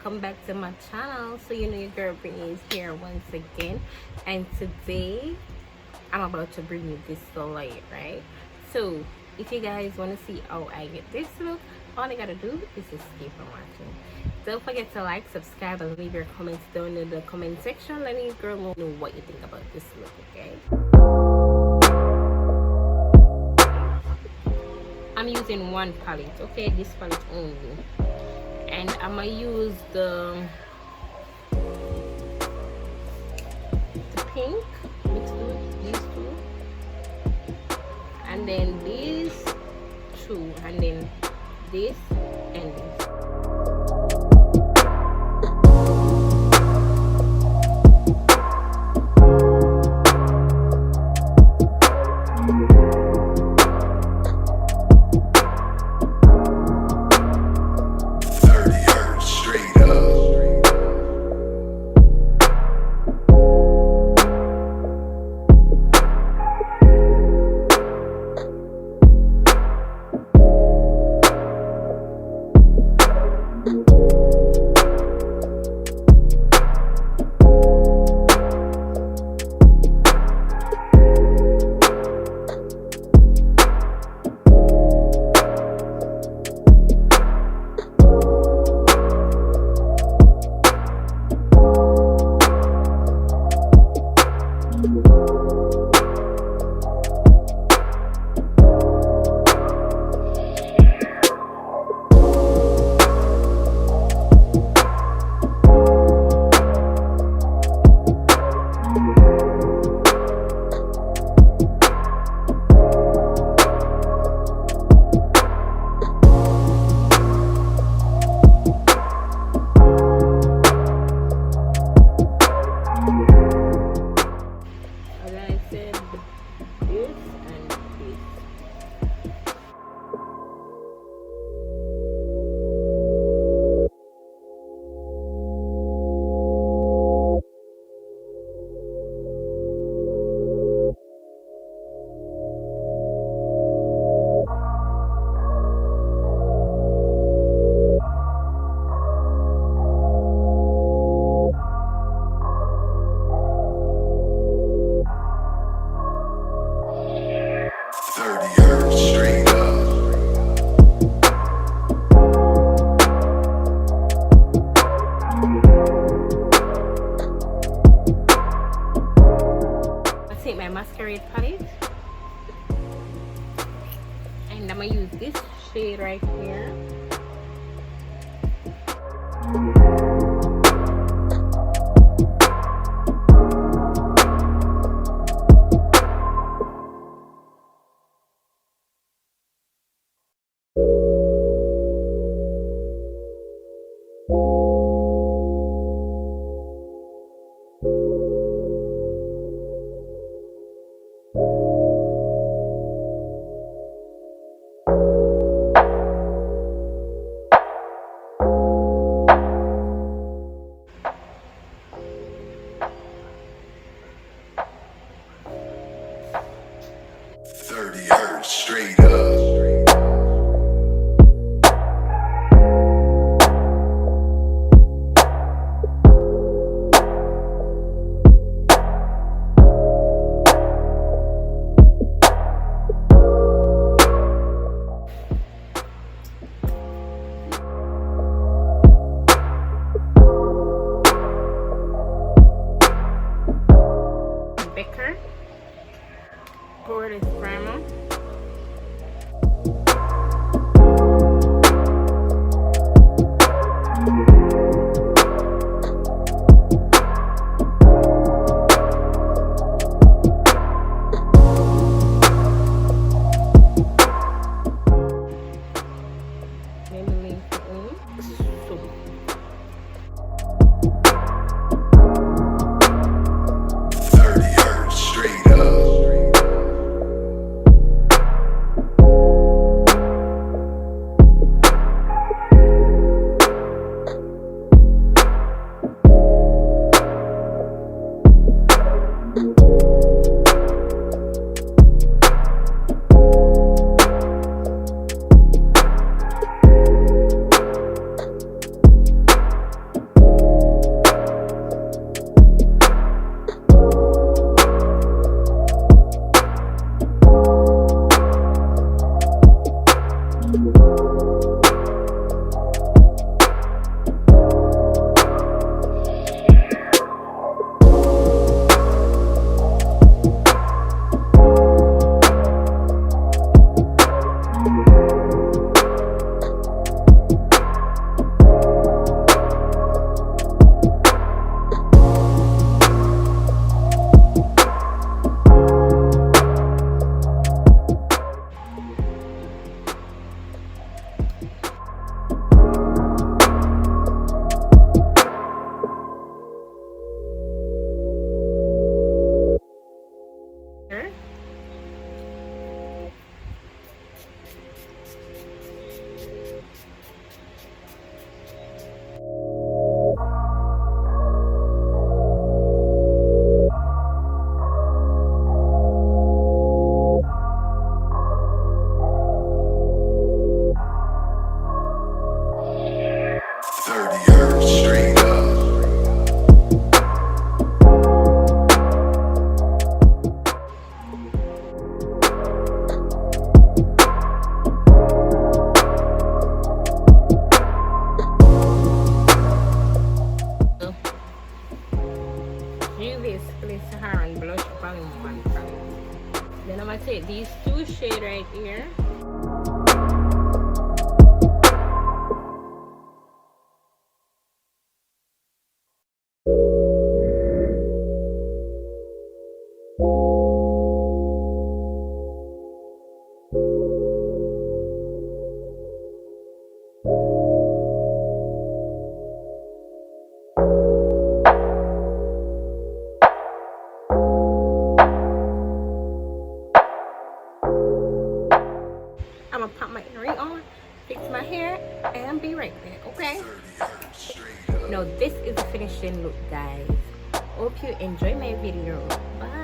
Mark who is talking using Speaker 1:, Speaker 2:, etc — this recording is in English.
Speaker 1: welcome back to my channel. So you know your girl Brit is here once again, and today I'm about to bring you this light, right? So if you guys want to see how I get this look, all you gotta do is just keep on watching. Don't forget to like, subscribe, and leave your comments down in the comment section. Let me girl know what you think about this look, okay? I'm using one palette, okay, this palette only, and I'm gonna use the pink mixed with these two, and then these two, and then this and this. Take my masquerade palette, and I'm gonna use this shade right here.
Speaker 2: Straight up.
Speaker 1: Becca poreless primer. Maybellin so
Speaker 2: 30 hertz straight up.
Speaker 1: do this place her and blush volume 1 from. Then I'm gonna take these two shades right here. I'm gonna pop my earring on, fix my hair, and be right back, okay? Now this is the finishing look, guys. Hope you enjoy my video. Bye.